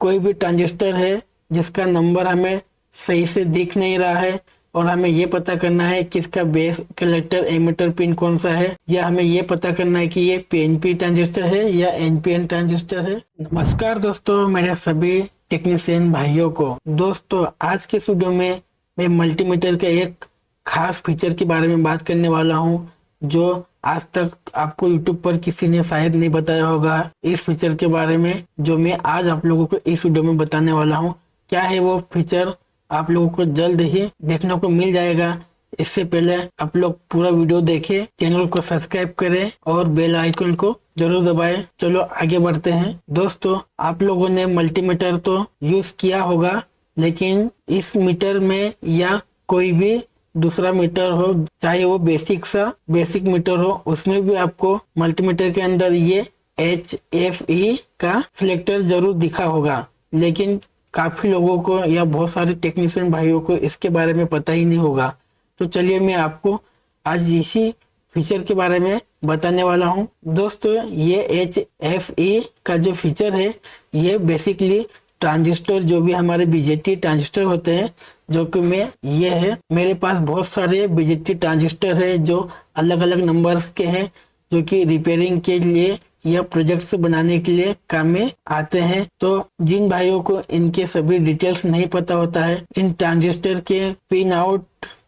कोई भी ट्रांजिस्टर है जिसका नंबर हमें सही से दिख नहीं रहा है और हमें ये पता करना है कि इसका बेस कलेक्टर एमिटर पिन कौन सा है, या हमें ये पता करना है कि ये पीएनपी ट्रांजिस्टर है या एनपीएन ट्रांजिस्टर है। नमस्कार दोस्तों, मेरे सभी टेक्नीशियन भाइयों को। दोस्तों, आज के वीडियो में मैं मल्टीमीटर के एक खास फीचर के बारे में बात करने वाला हूँ जो आज तक आपको YouTube पर किसी ने शायद नहीं बताया होगा। इस फीचर के बारे में जो मैं आज आप लोगों को इस वीडियो में बताने वाला हूँ, क्या है वो फीचर आप लोगों को जल्द ही देखने को मिल जाएगा। इससे पहले आप लोग पूरा वीडियो देखें, चैनल को सब्सक्राइब करें और बेल आइकन को जरूर दबाएं। चलो आगे बढ़ते हैं। दोस्तों, आप लोगों ने मल्टीमीटर तो यूज किया होगा, लेकिन इस मीटर में या कोई भी दूसरा मीटर हो, चाहे वो बेसिक मीटर हो, उसमें भी आपको मल्टीमीटर के अंदर ये HFE का सिलेक्टर जरूर दिखा होगा। लेकिन काफी लोगों को या बहुत सारे टेक्नीशियन भाइयों को इसके बारे में पता ही नहीं होगा। तो चलिए मैं आपको आज इसी फीचर के बारे में बताने वाला हूं। दोस्तों, ये HFE का जो फीचर है, ये बेसिकली ट्रांजिस्टर जो भी हमारे बीजेटी ट्रांजिस्टर होते हैं, जो कि ये है मेरे पास बहुत सारे बीजेटी ट्रांजिस्टर है जो अलग अलग नंबर्स के हैं, जो कि रिपेयरिंग के लिए या प्रोजेक्ट्स बनाने के लिए काम में आते हैं। तो जिन भाइयों को इनके सभी डिटेल्स नहीं पता होता है, इन ट्रांजिस्टर के पिन आउट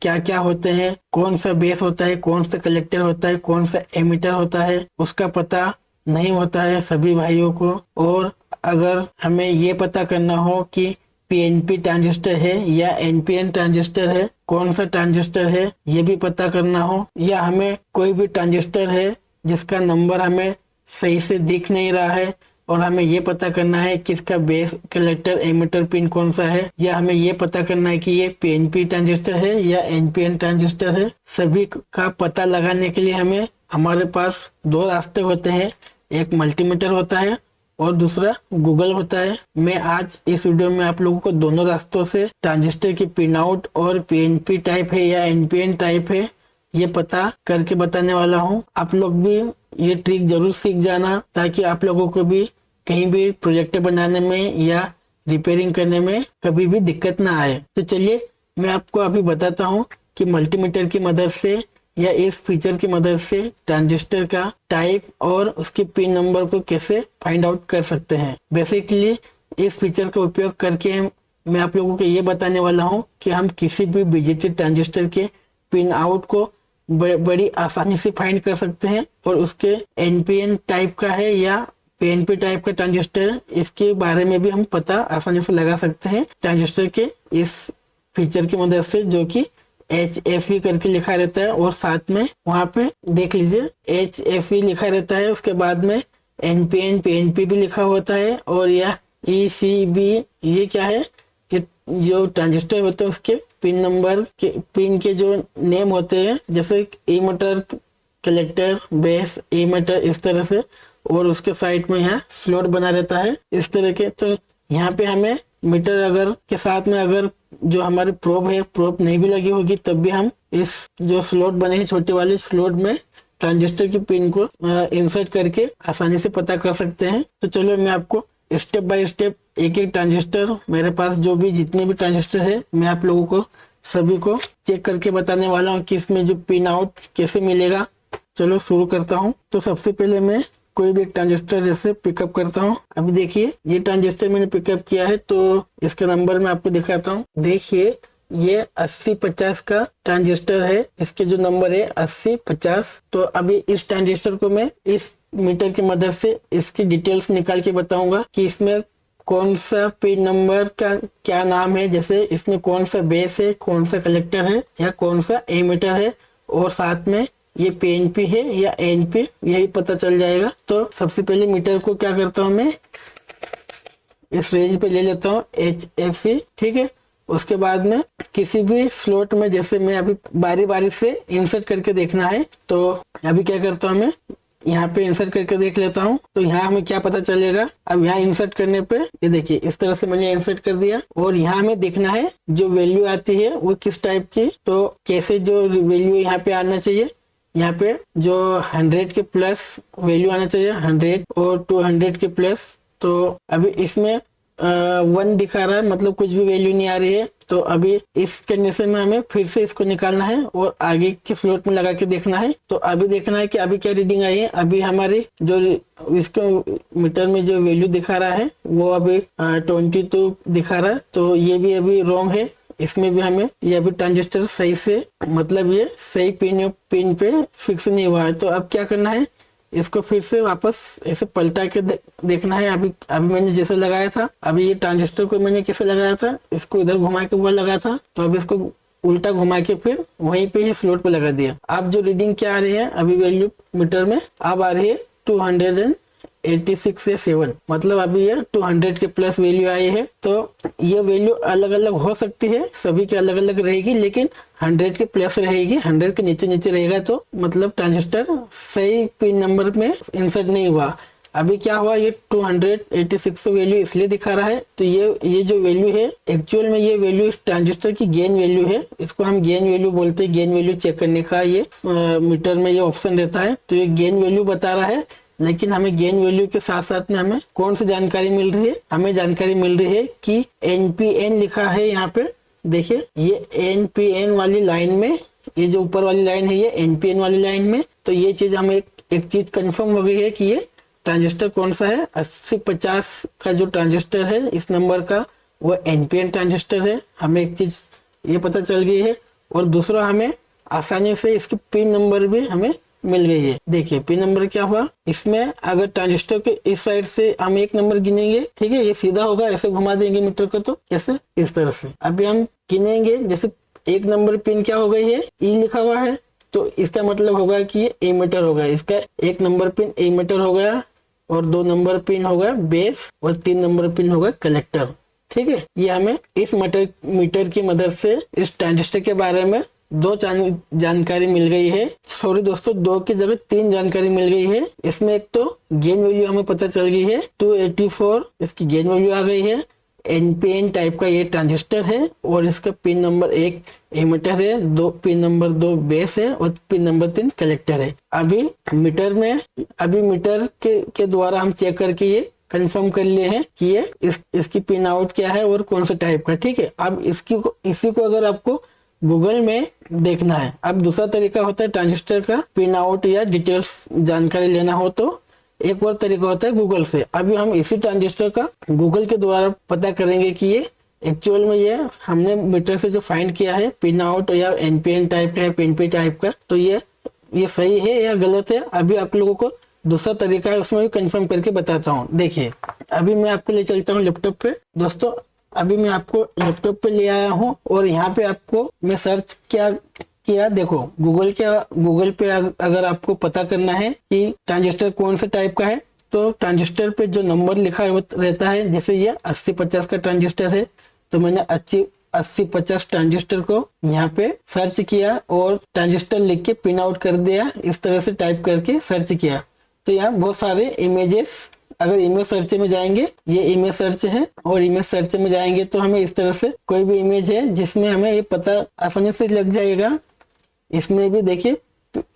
क्या क्या होते हैं, कौन सा बेस होता है, कौन सा कलेक्टर होता है, कौन सा एमिटर होता है, उसका पता नहीं होता है सभी भाइयों को। और अगर हमें ये पता करना हो कि पीएनपी ट्रांजिस्टर है या एनपीएन ट्रांजिस्टर है, कौन सा ट्रांजिस्टर है ये भी पता करना हो, या हमें कोई भी ट्रांजिस्टर है जिसका नंबर हमें सही से दिख नहीं रहा है और हमें ये पता करना है कि इसका बेस कलेक्टर एमिटर पिन कौन सा है, या हमें ये पता करना है कि ये पीएनपी ट्रांजिस्टर है या एनपीएन ट्रांजिस्टर है, सभी का पता लगाने के लिए हमारे पास दो रास्ते होते हैं। एक मल्टीमीटर होता है और दूसरा गूगल होता है। मैं आज इस वीडियो में आप लोगों को दोनों रास्तों से ट्रांजिस्टर की पिन आउट और पीएनपी टाइप है या एनपीएन टाइप है ये पता करके बताने वाला हूँ। आप लोग भी ये ट्रिक जरूर सीख जाना, ताकि आप लोगों को भी कहीं भी प्रोजेक्ट बनाने में या रिपेयरिंग करने में कभी भी दिक्कत ना आए। तो चलिए मैं आपको अभी बताता हूँ कि मल्टीमीटर की मदद से या इस फीचर की मदद से ट्रांजिस्टर का टाइप और उसके पिन नंबर को कैसे फाइंड आउट कर सकते हैं। बेसिकली इस फीचर का उपयोग करके मैं आप लोगों को ये बताने वाला हूँ कि हम किसी भी बीजेटी ट्रांजिस्टर के पिन आउट को बड़ी आसानी से फाइंड कर सकते हैं, और उसके एनपीएन टाइप का है या पीएनपी टाइप का ट्रांजिस्टर, इसके बारे में भी हम पता आसानी से लगा सकते हैं ट्रांजिस्टर के इस फीचर की मदद से, जो कि HFE करके लिखा रहता है और साथ में वहाँ पे देख लीजिए HFE लिखा रहता है, उसके बाद में NPN PNP भी लिखा होता है, और यह ECB ये क्या है, ये जो ट्रांजिस्टर होते हैं उसके पिन नंबर के पिन के जो नेम होते हैं, जैसे एमिटर कलेक्टर बेस एमिटर इस तरह से, और उसके साइड में यहाँ स्लॉट बना रहता है इस तरह के। तो यहाँ पे हमें मीटर अगर के साथ में अगर जो हमारी प्रोब है, प्रोब नहीं भी लगी होगी, तब भी हम इस जो स्लॉट बने हैं छोटे वाले स्लॉट में ट्रांजिस्टर की पिन को इंसर्ट करके आसानी से पता कर सकते हैं। तो चलो मैं आपको स्टेप बाय स्टेप एक एक ट्रांजिस्टर, मेरे पास जो भी जितने भी ट्रांजिस्टर है, मैं आप लोगों को सभी को चेक करके बताने वाला हूँ कि इसमें जो पिन आउट कैसे मिलेगा। चलो शुरू करता हूँ। तो सबसे पहले मैं कोई भी एक ट्रांजिस्टर जैसे पिकअप करता हूँ। अभी देखिए ये ट्रांजिस्टर मैंने पिकअप किया है, तो इसका नंबर मैं आपको दिखाता हूँ। देखिए ये 8050 का ट्रांजिस्टर है, इसके जो नंबर है 8050। तो अभी इस ट्रांजिस्टर को मैं इस मीटर की मदद से इसकी डिटेल्स निकाल के बताऊंगा कि इसमें कौन सा पिन नंबर का क्या नाम है, जैसे इसमें कौन सा बेस है, कौन सा कलेक्टर है या कौन सा एमिटर है, और साथ में ये पीएनपी है या एनपी, यही पता चल जाएगा। तो सबसे पहले मीटर को क्या करता हूँ, मैं इस रेंज पे ले लेता हूँ HFE, ठीक है। उसके बाद में किसी भी स्लॉट में, जैसे मैं अभी बारी बारी से इंसर्ट करके देखना है, तो अभी क्या करता हूँ, मैं यहाँ पे इंसर्ट करके देख लेता हूँ। तो यहाँ हमें क्या पता चलेगा, अब यहाँ इंसर्ट करने पे ये देखिए इस तरह से मैंने इंसर्ट कर दिया, और यहाँ हमें देखना है जो वैल्यू आती है वो किस टाइप की, तो कैसे जो वैल्यू यहाँ पे आना चाहिए, यहाँ पे जो 100 के प्लस वैल्यू आना चाहिए, 100 और 200 के प्लस। तो अभी इसमें 1 दिखा रहा है, मतलब कुछ भी वैल्यू नहीं आ रही है। तो अभी इस कंडीशन में हमें फिर से इसको निकालना है और आगे के स्लॉट में लगा के देखना है। तो अभी देखना है कि अभी क्या रीडिंग आई है। अभी हमारी जो इसको मीटर में जो वैल्यू दिखा रहा है वो अभी 22 दिखा रहा है। तो ये भी अभी रॉन्ग है, इसमें भी हमें ये अभी ट्रांजिस्टर सही से, मतलब ये सही पिन पे फिक्स नहीं हुआ है। तो अब क्या करना है, इसको फिर से वापस ऐसे पलटा के देखना है। अभी मैंने जैसे लगाया था, अभी ये ट्रांजिस्टर को मैंने कैसे लगाया था, इसको इधर घुमा के ऊपर लगाया था, तो अब इसको उल्टा घुमा के फिर वहीं पे ही स्लॉट पे लगा दिया। अब जो रीडिंग क्या आ रही है अभी वैल्यू मीटर में, अब आ रही है 286 या 7, मतलब अभी ये 200 के प्लस वैल्यू आई है। तो ये वैल्यू अलग अलग हो सकती है, सभी के अलग अलग रहेगी, लेकिन 100 के प्लस रहेगी। 100 के नीचे नीचे रहेगा तो मतलब ट्रांजिस्टर सही पिन नंबर में इंसर्ट नहीं हुआ। अभी क्या हुआ, ये 286 वैल्यू इसलिए दिखा रहा है। तो ये जो वैल्यू है एक्चुअल में ये वैल्यू इस ट्रांजिस्टर की गेन वैल्यू है, इसको हम गेन वैल्यू बोलते हैं। गेन वैल्यू चेक करने का ये मीटर में ये ऑप्शन रहता है। तो ये गेन वैल्यू बता रहा है, लेकिन हमें गेन वैल्यू के साथ साथ में हमें कौन सी जानकारी मिल रही है, हमें जानकारी मिल रही है कि NPN लिखा है यहाँ पे। देखिए ये NPN वाली लाइन में, ये जो ऊपर वाली लाइन है ये NPN वाली लाइन में। तो ये चीज हमें एक चीज कंफर्म हो गई है कि ये ट्रांजिस्टर कौन सा है, 8050 का जो ट्रांजिस्टर है इस नंबर का वो NPN ट्रांजिस्टर है। हमें एक चीज ये पता चल गई है। और दूसरा हमें आसानी से इसकी पिन नंबर भी हमें मिल गई है। देखिए पिन नंबर क्या हुआ, इसमें अगर ट्रांजिस्टर के इस साइड से हम एक नंबर गिनेंगे, ठीक है, ये सीधा होगा, ऐसे घुमा देंगे मीटर को, तो कैसे, इस तरह से। अभी हम गिनेंगे, जैसे एक नंबर पिन क्या हो गई है, E लिखा हुआ है, तो इसका मतलब होगा कि ये एमीटर होगा। इसका एक नंबर पिन एमीटर हो गया, और 2 नंबर पिन होगा बेस, और 3 नंबर पिन होगा कलेक्टर। ठीक है, ये हमें इस मीटर की मदद से इस ट्रांजिस्टर के बारे में 2 जानकारी मिल गई है। सॉरी दोस्तों, 2 की जगह 3 जानकारी मिल गई है। इसमें एक तो गेन वैल्यू हमें पता चल गई है 284, इसकी गेन वैल्यू आ गई है। NPN टाइप का ये ट्रांजिस्टर है, और इसका पिन नंबर 1 एमीटर है, पिन नंबर 2 बेस है, और पिन नंबर 3 कलेक्टर है। अभी मीटर के द्वारा हम चेक करके ये कंफर्म कर लिए हैं कि ये इसकी पिन आउट क्या है और कौन सा टाइप का। ठीक है, अब इसी को अगर आपको गूगल में देखना है, अब दूसरा तरीका होता है ट्रांजिस्टर का पिन आउट या डिटेल्स जानकारी लेना हो तो एक और तरीका होता है गूगल से। अभी हम इसी ट्रांजिस्टर का गूगल के द्वारा पता करेंगे कि ये एक्चुअल में ये हमने मीटर से जो फाइंड किया है पिन आउट या NPN टाइप का है, PNP टाइप का, तो ये सही है या गलत है। अभी आप लोगों को दूसरा तरीका है, उसमें भी कंफर्म करके बताता हूँ। देखिए अभी मैं आपको ले चलता हूँ लैपटॉप पे। दोस्तों अभी मैं आपको लैपटॉप पे ले आया हूँ, और यहाँ पे आपको मैं सर्च किया। देखो गूगल पे अगर आपको पता करना है कि ट्रांजिस्टर कौन से टाइप का है, तो ट्रांजिस्टर पे जो नंबर लिखा रहता है, जैसे ये 8050 का ट्रांजिस्टर है, तो मैंने 8050 ट्रांजिस्टर को यहाँ पे सर्च किया और ट्रांजिस्टर लिख के पिन आउट कर दिया। इस तरह से टाइप करके सर्च किया, तो यहाँ बहुत सारे इमेजेस, अगर इमेज सर्च में जाएंगे, ये इमेज सर्च है, और इमेज सर्च में जाएंगे तो हमें इस तरह से कोई भी इमेज है जिसमें हमें ये पता आसानी से लग जाएगा। इसमें भी देखिए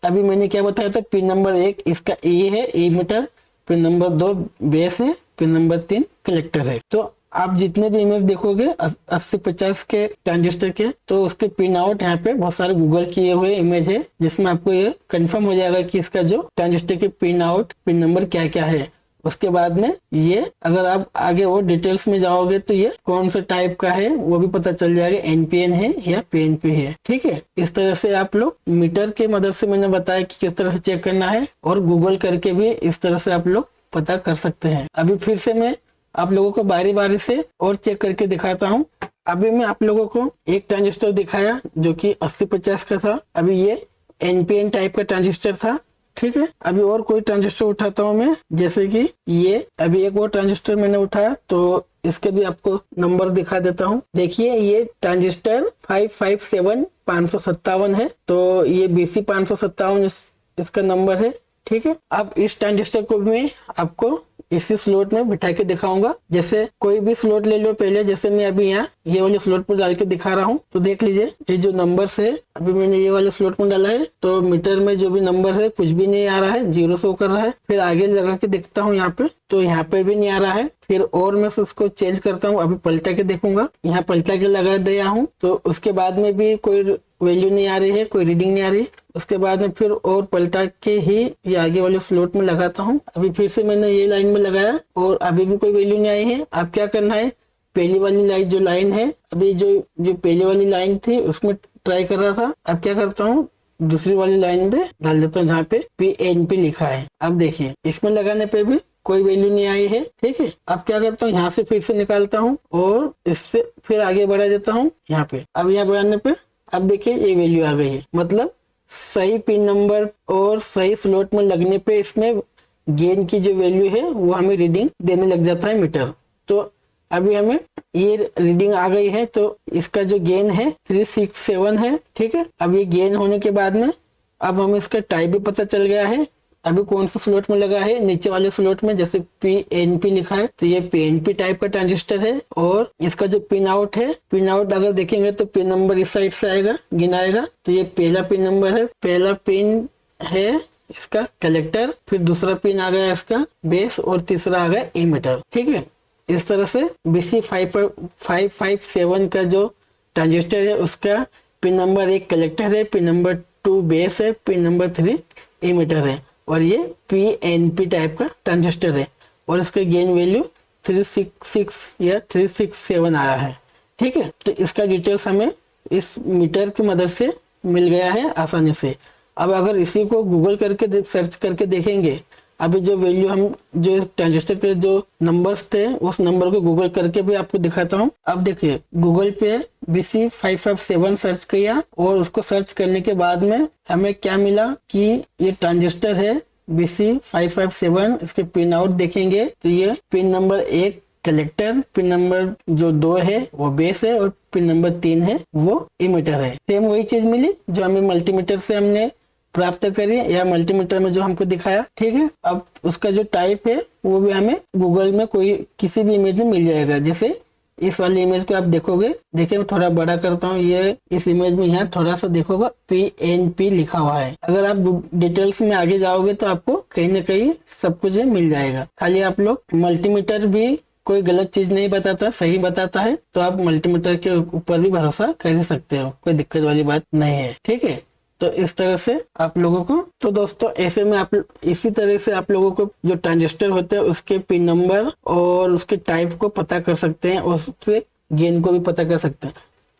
अभी मैंने क्या बताया था, पिन नंबर 1 इसका ए है, एमीटर, पिन नंबर 2 बेस है, पिन नंबर 3 कलेक्टर है। तो आप जितने भी इमेज देखोगे 8050 के ट्रांजिस्टर के, तो उसके पिन आउट यहाँ पे बहुत सारे गूगल किए हुए इमेज है, जिसमें आपको ये कंफर्म हो जाएगा कि इसका जो ट्रांजिस्टर के पिन आउट पिन नंबर क्या क्या है। उसके बाद में ये अगर आप आगे और डिटेल्स में जाओगे तो ये कौन सा टाइप का है वो भी पता चल जाएगा, NPN है या PNP है। ठीक है, इस तरह से आप लोग मीटर के मदद से मैंने बताया कि किस तरह से चेक करना है, और गूगल करके भी इस तरह से आप लोग पता कर सकते हैं। अभी फिर से मैं आप लोगों को बारी बारी से और चेक करके दिखाता हूँ। अभी मैं आप लोगों को एक ट्रांजिस्टर दिखाया जो कि 8050 का था। अभी ये NPN टाइप का ट्रांजिस्टर था। ठीक है, अभी और कोई ट्रांजिस्टर उठाता हूँ मैं, जैसे कि ये अभी एक और ट्रांजिस्टर मैंने उठाया, तो इसके भी आपको नंबर दिखा देता हूँ। देखिए ये ट्रांजिस्टर 557557 है, तो ये BC 557 इसका नंबर है। ठीक है, अब इस ट्रांजिस्टर को मैं आपको इसी स्लॉट में बिठा के दिखाऊंगा। जैसे कोई भी स्लॉट ले लो पहले, जैसे मैं अभी यहाँ ये वाले स्लॉट पर डाल के दिखा रहा हूँ, तो देख लीजिए ये जो नंबर्स है अभी मैंने ये वाले स्लॉट में डाला है तो मीटर में जो भी नंबर है कुछ भी नहीं आ रहा है, 0 शो कर रहा है। फिर आगे लगा के देखता हूँ यहाँ पे, तो यहाँ पे भी नहीं आ रहा है। फिर और मैं उसको चेंज करता हूँ, अभी पलटा के देखूंगा, यहाँ पलटा के लगा दिया हूँ तो उसके बाद में भी कोई वैल्यू नहीं आ रही है, कोई रीडिंग नहीं आ रही। उसके बाद में फिर और पलटा के ही ये आगे वाले स्लॉट में लगाता हूँ। अभी फिर से मैंने ये लाइन में लगाया और अभी भी कोई वैल्यू नहीं आई है। अब क्या करना है, पहली वाली लाइन जो लाइन है, अभी जो पहली वाली लाइन थी उसमें ट्राई कर रहा था। अब क्या करता हूँ, दूसरी वाली लाइन पे डाल देता हूँ जहाँ पे PNP लिखा है। अब देखिए इसमें लगाने पे भी कोई वैल्यू नहीं आई है, ठीक है। अब क्या करता हूँ, यहाँ से फिर से निकालता हूँ और इससे फिर आगे बढ़ा देता हूँ यहाँ पे। अब यहाँ बढ़ाने पे अब देखिए ये वैल्यू आ गई है, मतलब सही पिन नंबर और सही स्लॉट में लगने पे इसमें गेन की जो वैल्यू है वो हमें रीडिंग देने लग जाता है मीटर। तो अभी हमें ये रीडिंग आ गई है, तो इसका जो गेन है 367 है, ठीक है। अब ये गेन होने के बाद में अब हमें इसका टाइप भी पता चल गया है। अभी कौन सा स्लॉट में लगा है, नीचे वाले स्लॉट में, जैसे PNP लिखा है तो ये PNP टाइप का ट्रांजिस्टर है। और इसका जो पिन आउट है, पिन आउट अगर देखेंगे तो पिन नंबर इस साइड से आएगा, गिनाएगा तो ये पहला पिन नंबर है, पहला पिन है इसका कलेक्टर, फिर दूसरा पिन आ गया इसका बेस और तीसरा आ गया एमीटर, ठीक है। इस तरह से BC557 का जो ट्रांजिस्टर है उसका पिन नंबर 1 कलेक्टर है, पिन नंबर 2 बेस है, पिन नंबर 3 एमीटर है और ये PNP टाइप का ट्रांजिस्टर है और इसका गेन वैल्यू 366 या 367 आया है, ठीक है। तो इसका डिटेल्स हमें इस मीटर की मदद से मिल गया है आसानी से। अब अगर इसी को गूगल करके सर्च करके देखेंगे, अभी जो वैल्यू हम जो इस ट्रांजिस्टर के जो नंबर्स थे उस नंबर को गूगल करके भी आपको दिखाता हूँ। अब देखिए गूगल पे BC557 सर्च किया और उसको सर्च करने के बाद में हमें क्या मिला कि ये ट्रांजिस्टर है BC557। इसके पिन आउट देखेंगे तो ये pin number 1 collector, pin number जो 2 है वो बेस है और पिन नंबर 3 है वो एमीटर है। सेम वही चीज मिली जो हमें मल्टीमीटर से हमने प्राप्त करी या मल्टीमीटर में जो हमको दिखाया, ठीक है। अब उसका जो टाइप है वो भी हमें गूगल में कोई किसी भी इमेज में मिल जाएगा। जैसे इस वाली इमेज को आप देखोगे, देखिए मैं थोड़ा बड़ा करता हूँ, ये इस इमेज में यहाँ थोड़ा सा देखोगा PNP लिखा हुआ है। अगर आप डिटेल्स में आगे जाओगे तो आपको कहीं ना कहीं सब कुछ मिल जाएगा। खाली आप लोग मल्टीमीटर भी कोई गलत चीज नहीं बताता, सही बताता है, तो आप मल्टीमीटर के ऊपर भी भरोसा कर ही सकते हो, कोई दिक्कत वाली बात नहीं है, ठीक है। तो इस तरह से आप लोगों को, तो दोस्तों ऐसे में आप इसी तरह से आप लोगों को जो ट्रांजिस्टर होते हैं उसके पिन नंबर और उसके टाइप को पता कर सकते हैं और उसके गेन को भी पता कर सकते हैं।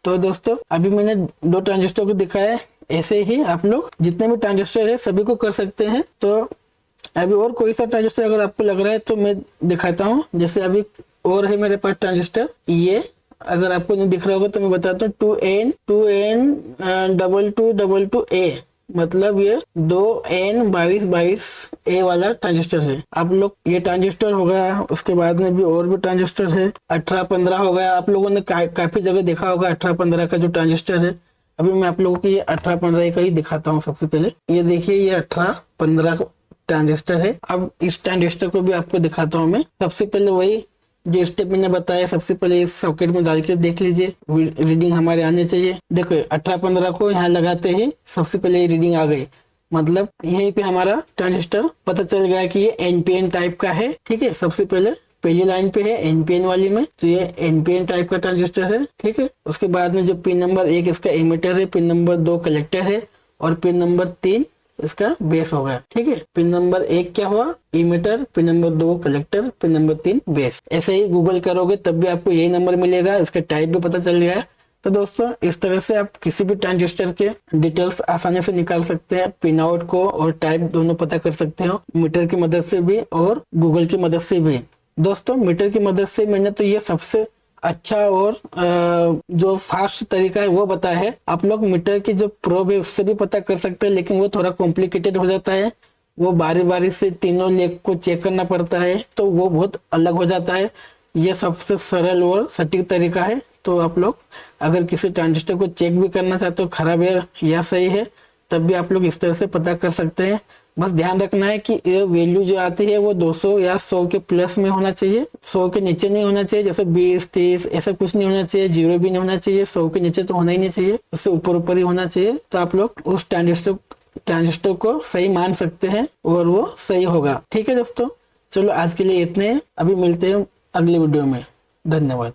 तो दोस्तों अभी मैंने 2 ट्रांजिस्टर को दिखाया है, ऐसे ही आप लोग जितने भी ट्रांजिस्टर है सभी को कर सकते हैं। तो अभी और कोई सा ट्रांजिस्टर अगर आपको लग रहा है तो मैं दिखाता हूँ। जैसे अभी और है मेरे पास ट्रांजिस्टर, ये अगर आपको नहीं दिख रहा होगा तो मैं बताता हूँ 2N2222A, मतलब ये 2N2222A वाला ट्रांजिस्टर है। आप लोग ये ट्रांजिस्टर हो गया, उसके बाद में भी और भी ट्रांजिस्टर है 1815 हो गया। आप लोगों ने काफी जगह देखा होगा 1815 का जो ट्रांजिस्टर है। अभी मैं आप लोगों को ये 1815 का ही दिखाता हूँ। सबसे पहले ये देखिए ये 1815 ट्रांजिस्टर है। अब इस ट्रांजिस्टर को भी आपको दिखाता हूँ मैं। सबसे पहले वही जो स्टेप मैंने बताया, सबसे पहले इस सॉकेट में डाल के देख लीजिए, रीडिंग हमारे आने चाहिए। देखो 1815 को यहाँ लगाते ही सबसे पहले रीडिंग आ गई, मतलब यहीं पे हमारा ट्रांजिस्टर पता चल गया कि ये NPN टाइप का है, ठीक है। सबसे पहले पहली लाइन पे है NPN वाली में, तो ये NPN टाइप का ट्रांजिस्टर है, ठीक है। उसके बाद में जो पिन नंबर 1 इसका एमीटर है, पिन नंबर 2 कलेक्टर है और पिन नंबर 3 इसका बेस हो गया, ठीक है। पिन नंबर 1 क्या हुआ, emitter, pin number 2 collector, pin number 3 base. ऐसे ही गूगल करोगे तब भी आपको यही नंबर मिलेगा, इसका टाइप भी पता चल गया है। तो दोस्तों इस तरह से आप किसी भी ट्रांजिस्टर के डिटेल्स आसानी से निकाल सकते हैं, पिन आउट को और टाइप दोनों पता कर सकते हो, मीटर की मदद से भी और गूगल की मदद से भी। दोस्तों मीटर की मदद से मैंने तो ये सबसे अच्छा और जो फास्ट तरीका है वो बताया है। आप लोग मीटर की जो प्रोब है उससे भी पता कर सकते हैं, लेकिन वो थोड़ा कॉम्प्लिकेटेड हो जाता है, वो बारी बारी से तीनों लेग को चेक करना पड़ता है, तो वो बहुत अलग हो जाता है। ये सबसे सरल और सटीक तरीका है। तो आप लोग अगर किसी ट्रांजिस्टर को चेक भी करना चाहते हो खराब है या सही है, तब भी आप लोग इस तरह से पता कर सकते हैं। बस ध्यान रखना है कि ये वैल्यू जो आती है वो 200 या 100 के प्लस में होना चाहिए, 100 के नीचे नहीं होना चाहिए। जैसे 20 30 ऐसा कुछ नहीं होना चाहिए, 0 भी नहीं होना चाहिए, 100 के नीचे तो होना ही नहीं चाहिए, उससे ऊपर ऊपर ही होना चाहिए। तो आप लोग उस ट्रांजिस्टर को सही मान सकते हैं और वो सही होगा। ठीक है दोस्तों, चलो आज के लिए इतने, अभी मिलते हैं अगले वीडियो में। धन्यवाद।